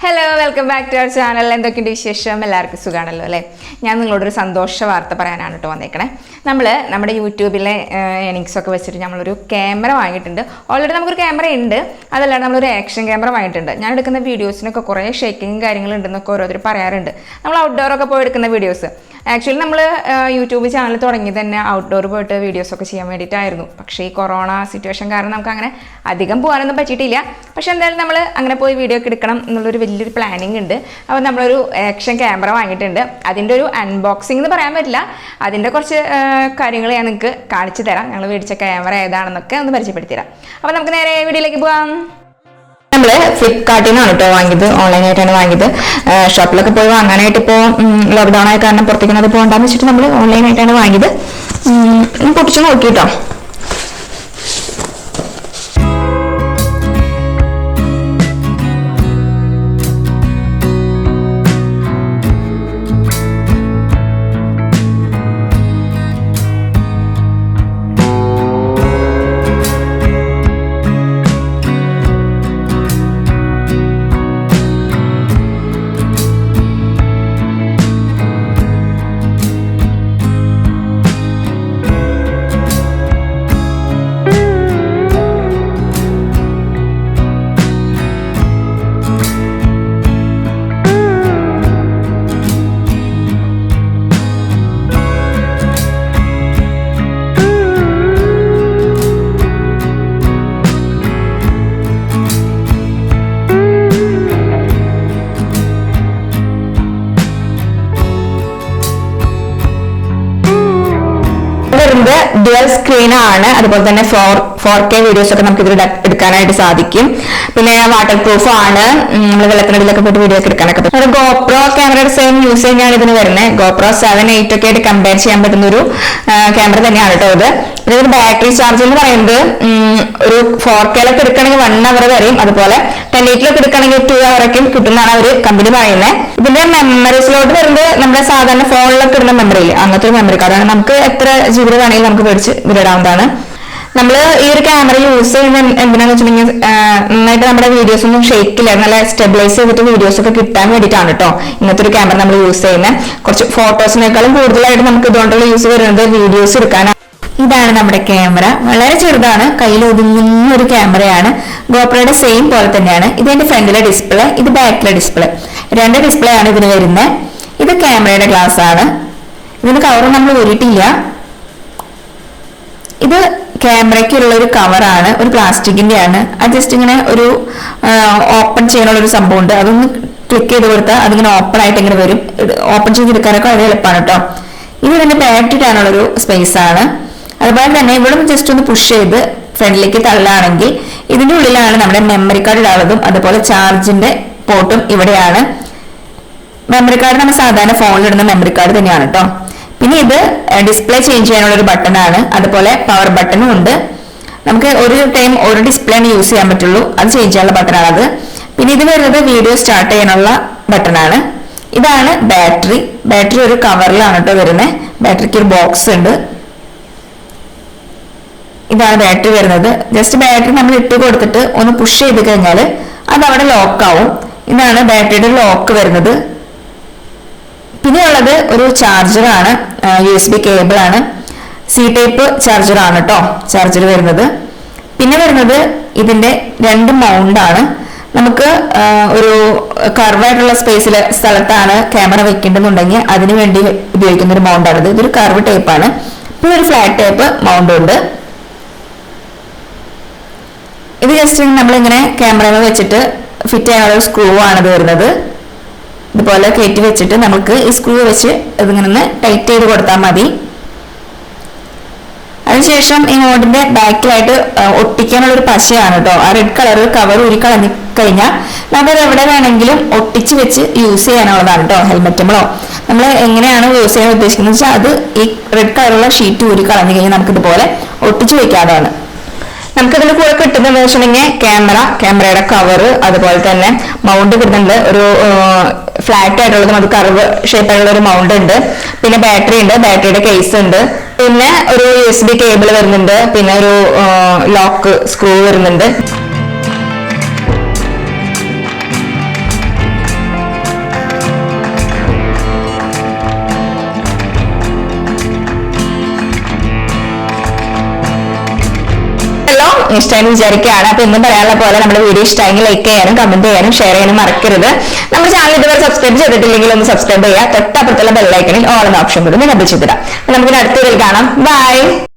Hello, welcome back to our channel. എന്തൊക്കെയുണ്ട് വിശേഷം? എല്ലാവർക്കും സുഖമാണല്ലോ അല്ലേ? ഞാൻ നിങ്ങളോടൊരു സന്തോഷ വാർത്ത പറയാനാണ് കേട്ടോ വന്നേക്കണേ. നമ്മുടെ യൂട്യൂബിലെ ഏണിങ്സൊക്കെ വെച്ചിട്ട് നമ്മളൊരു ക്യാമറ വാങ്ങിയിട്ടുണ്ട്. ഓൾറെഡി നമുക്കൊരു ക്യാമറ ഉണ്ട്, അതല്ലാണ്ട് നമ്മളൊരു ആക്ഷൻ ക്യാമറ വാങ്ങിയിട്ടുണ്ട്. ഞാൻ എടുക്കുന്ന വീഡിയോസിനൊക്കെ കുറേ ഷേക്കിങ്ങും കാര്യങ്ങളുണ്ടെന്നൊക്കെ ഓരോരുത്തർ പറയാറുണ്ട്. നമ്മൾ ഔട്ട്ഡോറൊക്കെ പോയി എടുക്കുന്ന വീഡിയോസ്. ആക്ച്വലി നമ്മൾ യൂട്യൂബ് ചാനൽ തുടങ്ങി തന്നെ ഔട്ട്ഡോർ പോയിട്ട് വീഡിയോസൊക്കെ ചെയ്യാൻ വേണ്ടിയിട്ടായിരുന്നു. പക്ഷേ ഈ കൊറോണ സിറ്റുവേഷൻ കാരണം നമുക്ക് അങ്ങനെ അധികം പോകാനൊന്നും പറ്റിയിട്ടില്ല. പക്ഷേ എന്തായാലും നമ്മൾ അങ്ങനെ പോയി വീഡിയോ ഒക്കെ എടുക്കണം എന്നുള്ളൊരു വലിയൊരു പ്ലാനിങ് ഉണ്ട്. അപ്പോൾ നമ്മളൊരു ആക്ഷൻ ക്യാമറ വാങ്ങിയിട്ടുണ്ട്. അതിൻ്റെ ഒരു അൺബോക്സിംഗ് എന്ന് പറയാൻ പറ്റില്ല, അതിൻ്റെ കുറച്ച് കാര്യങ്ങൾ ഞാൻ നിങ്ങൾക്ക് കാണിച്ചു തരാം. ഞങ്ങൾ മേടിച്ച ക്യാമറ ഏതാണെന്നൊക്കെ ഒന്ന് പരിചയപ്പെടുത്തി തരാം. അപ്പോൾ നമുക്ക് നേരെ വീഡിയോയിലേക്ക് പോകാം. നമ്മൾ ഫ്ലിപ്കാർട്ടിൽ നിന്നാണ് കേട്ടോ വാങ്ങിയത്, ഓൺലൈനായിട്ടാണ് വാങ്ങിയത്. ഷോപ്പിലൊക്കെ പോയി വാങ്ങാനായിട്ട് ഇപ്പോൾ ലോക്ക്ഡൗൺ ആയ കാരണം പുറത്തേക്കുന്നത് പോകണ്ടെന്ന് വെച്ചിട്ട് നമ്മൾ ഓൺലൈനായിട്ടാണ് വാങ്ങിയത്. പൊട്ടിച്ച് നോക്കി കേട്ടോ. ഡ്യുവൽ സ്ക്രീൻ ആണ്, അതുപോലെ തന്നെ 4K വീഡിയോസ് ഒക്കെ നമുക്ക് ഇതിൽ എടുക്കാനായിട്ട് സാധിക്കും. പിന്നെ വാട്ടർ പ്രൂഫ് ആണ്, നമ്മൾ വെള്ളത്തിനടിയിലൊക്കെ പോയിട്ട് വീഡിയോ ഒക്കെ എടുക്കാനൊക്കെ പറ്റും. ഗോപ്രോ ക്യാമറയുടെ സെയിം യൂസ് തന്നെയാണ് ഇതിന് വരുന്നത്. ഗോപ്രോ 7, 8 ഒക്കെ ആയിട്ട് കമ്പയർ ചെയ്യാൻ പറ്റുന്ന ഒരു ക്യാമറ തന്നെയാണ് കേട്ടോ ഇത്. ഇതിന്റെ ബാറ്ററി ചാർജ് എന്ന് പറയുന്നത് ഒരു 4Kയിലൊക്കെ എടുക്കുകയാണെങ്കിൽ 1 hour വരെയും, അതുപോലെ 1080 എടുക്കുകയാണെങ്കിൽ 2 hour ഒക്കെ കിട്ടുന്നതാണ് അവർ കമ്പനി പറയുന്നത്. ഇതിന്റെ മെമ്മറി സ്ലോട്ട് വരുന്നത് നമ്മുടെ സാധാരണ ഫോണിലൊക്കെ ഇടുന്ന മെമ്മറിയിൽ അങ്ങനത്തെ ഒരു മെമ്മറി കാർഡാണ്. നമുക്ക് എത്ര GB വേണമെങ്കിൽ നമുക്ക് മേടിച്ച് ഇതിലിടാവുന്നതാണ്. നമ്മൾ ഈ ഒരു ക്യാമറ യൂസ് ചെയ്യുന്ന എന്തിനാന്ന് വെച്ചിട്ടുണ്ടെങ്കിൽ നന്നായിട്ട് നമ്മുടെ വീഡിയോസ് ഒന്നും ഷേക്കില്ല, നല്ല സ്റ്റെബിലൈസ് ചെയ്തിട്ട് വീഡിയോസ് ഒക്കെ കിട്ടാൻ വേണ്ടിയിട്ടാണ് കേട്ടോ ഇങ്ങനത്തെ ഒരു ക്യാമറ നമ്മൾ യൂസ് ചെയ്യുന്നത്. കുറച്ച് ഫോട്ടോസിനേക്കാളും കൂടുതലായിട്ട് നമുക്ക് ഇതുകൊണ്ടുള്ള യൂസ് വരുന്നത് വീഡിയോസ് എടുക്കാനാണ്. ഇതാണ് നമ്മുടെ ക്യാമറ, വളരെ ചെറുതാണ്, കയ്യിൽ ഒതുങ്ങുന്ന ഒരു ക്യാമറയാണ്. ഗോപ്രോയുടെ സെയിം പോലെ തന്നെയാണ്. ഇതിന്റെ ഫ്രണ്ടിലെ ഡിസ്പ്ലേ, ഇത് ബാക്കിലെ ഡിസ്പ്ലേ, 2 ഡിസ്പ്ലേ ആണ് ഇതിന് വരുന്നത്. ഇത് ക്യാമറയുടെ ഗ്ലാസ് ആണ്. ഇതിന് കവർ നമ്മൾ ഊരിയിട്ടില്ല. ഇത് ക്യാമറയ്ക്കുള്ള ഒരു കവറാണ്, ഒരു പ്ലാസ്റ്റിക്കിന്റെ ആണ്. അത് ജസ്റ്റ് ഇങ്ങനെ ഒരു ഓപ്പൺ ചെയ്യാനുള്ള ഒരു സംഭവം ഉണ്ട്. അതൊന്ന് ക്ലിക്ക് ചെയ്ത് കൊടുത്താൽ അതിങ്ങനെ ഓപ്പൺ ആയിട്ട് ഇങ്ങനെ വരും. ഓപ്പൺ ചെയ്തെടുക്കാനൊക്കെ വളരെ എളുപ്പമാണ് കേട്ടോ. ഇത് ഇതിന്റെ ബാറ്ററി ഇടാനുള്ളൊരു സ്പേസ് ആണ്. അതുപോലെ തന്നെ ഇവിടെ ജസ്റ്റ് ഒന്ന് പുഷ് ചെയ്ത് ഫ്രണ്ടിലേക്ക് തള്ളുകയാണെങ്കിൽ ഇതിന്റെ ഉള്ളിലാണ് നമ്മുടെ മെമ്മറി കാർഡ് ഇടാനുള്ളതും, അതുപോലെ ചാർജിന്റെ പോർട്ടും ഇവിടെയാണ്. മെമ്മറി കാർഡ് നമ്മൾ സാധാരണ ഫോണിലിടുന്ന മെമ്മറി കാർഡ് തന്നെയാണ് കേട്ടോ. പിന്നെ ഇത് ഡിസ്പ്ലേ ചേഞ്ച് ചെയ്യാനുള്ള ഒരു ബട്ടൺ ആണ്, അതുപോലെ പവർ ബട്ടണും ഉണ്ട്. നമുക്ക് ഒരു ടൈം ഒരു ഡിസ്പ്ലേ യൂസ് ചെയ്യാൻ പറ്റുള്ളൂ, അത് ചേഞ്ച് ചെയ്യാനുള്ള ബട്ടണാണ് അത്. പിന്നെ ഇത് വരുന്നത് വീഡിയോ സ്റ്റാർട്ട് ചെയ്യാനുള്ള ബട്ടണാണ്. ഇതാണ് ബാറ്ററി. ബാറ്ററി ഒരു കവറിലാണ് കേട്ടോ വരുന്നത്. ബാറ്ററിക്ക് ഒരു ബോക്സ് ഉണ്ട്. ഇതാണ് ബാറ്ററി വരുന്നത്. ജസ്റ്റ് ബാറ്ററി നമ്മൾ ഇട്ട് കൊടുത്തിട്ട് ഒന്ന് പുഷ് ചെയ്ത് കഴിഞ്ഞാൽ അത് അവിടെ ലോക്കാവും. ഇതാണ് ബാറ്ററിയുടെ ലോക്ക് വരുന്നത്. പിന്നെ ഉള്ളത് ഒരു ചാർജറാണ്, USB കേബിൾ ആണ്, C ടൈപ്പ് ചാർജർ ആണ് കേട്ടോ ചാർജർ വരുന്നത്. പിന്നെ വരുന്നത് ഇതിന്റെ 2 മൗണ്ട് ആണ്. നമുക്ക് ഒരു കർവായിട്ടുള്ള സ്ഥലത്താണ് ക്യാമറ വെക്കേണ്ടതെന്നുണ്ടെങ്കിൽ അതിനു വേണ്ടി ഉപയോഗിക്കുന്ന ഒരു മൗണ്ടാണിത്. ഇതൊരു കർവ് ടൈപ്പ് ആണ്. പിന്നെ ഒരു ഫ്ലാറ്റ് ടൈപ്പ് മൗണ്ട് ഉണ്ട്. ഇത് ജസ്റ്റ് നമ്മളിങ്ങനെ ക്യാമറയിൽ വെച്ചിട്ട് ഫിറ്റ് ചെയ്യാനുള്ള സ്ക്രൂ ആണിത് വരുന്നത്. ഇതുപോലെ കയറ്റി വെച്ചിട്ട് നമുക്ക് ഈ സ്ക്രൂ വെച്ച് ഇതിങ്ങനെ ടൈറ്റ് ചെയ്ത് കൊടുത്താൽ മതി. അതിനുശേഷം ഈ മോഡിന്റെ ബാക്കിലായിട്ട് ഒട്ടിക്കാനുള്ള ഒരു പശയാണ് കേട്ടോ. ആ റെഡ് കളർ കവർ ഊരി കളഞ്ഞു കഴിഞ്ഞാൽ നമുക്കത് എവിടെ വേണമെങ്കിലും ഒട്ടിച്ച് വെച്ച് യൂസ് ചെയ്യാനുള്ളതാണ് കേട്ടോ. ഹെൽമെറ്റുകളോ നമ്മൾ എങ്ങനെയാണ് യൂസ് ചെയ്യാൻ ഉദ്ദേശിക്കുന്നത് വെച്ചാൽ അത് ഈ റെഡ് കളറുള്ള ഷീറ്റ് ഊരി കളഞ്ഞു കഴിഞ്ഞാൽ നമുക്ക് ഇതുപോലെ ഒട്ടിച്ച് വെക്കാതാണ്. നമുക്കിതിൽ കൂടെ കിട്ടുന്നത് വെച്ചിട്ടുണ്ടെങ്കിൽ ക്യാമറയുടെ കവറ്, അതുപോലെ തന്നെ മൗണ്ട് കിട്ടുന്നുണ്ട്. ഒരു ഫ്ലാറ്റ് ആയിട്ടുള്ളത് അത് കർവ് ഷേപ്പ് ആയിട്ടുള്ള ഒരു മൗണ്ട് ഉണ്ട്. പിന്നെ ബാറ്ററി ഉണ്ട്, ബാറ്ററിയുടെ കേസ് ഉണ്ട്. പിന്നെ ഒരു USB കേബിൾ വരുന്നുണ്ട്. പിന്നെ ഒരു ലോക്ക് സ്ക്രൂ വരുന്നുണ്ട്. ഇഷ്ടമായി വിചാരിക്കുകയാണ്. അപ്പൊ എന്നും പറയാനുള്ള പോലെ നമ്മുടെ വീഡിയോ ഇഷ്ടമെങ്കിൽ ലൈക്ക് ചെയ്യാനും കമന്റ് ചെയ്യാനും ഷെയർ ചെയ്യാനും മറക്കരുത്. നമ്മുടെ ചാനൽ ഇതുവരെ സബ്സ്ക്രൈബ് ചെയ്തിട്ടില്ലെങ്കിൽ ഒന്ന് സബ്സ്ക്രൈബ് ചെയ്യുക. തൊട്ടപ്പുറത്തുള്ള ബെല്ലൈക്കണിൽ ഓൾ എന്ന ഓപ്ഷൻ കൂടി എനേബിൾ ചെയ്തിടാം. നമുക്ക് അടുത്ത വീഡിയോയിൽ കാണാം. ബൈ.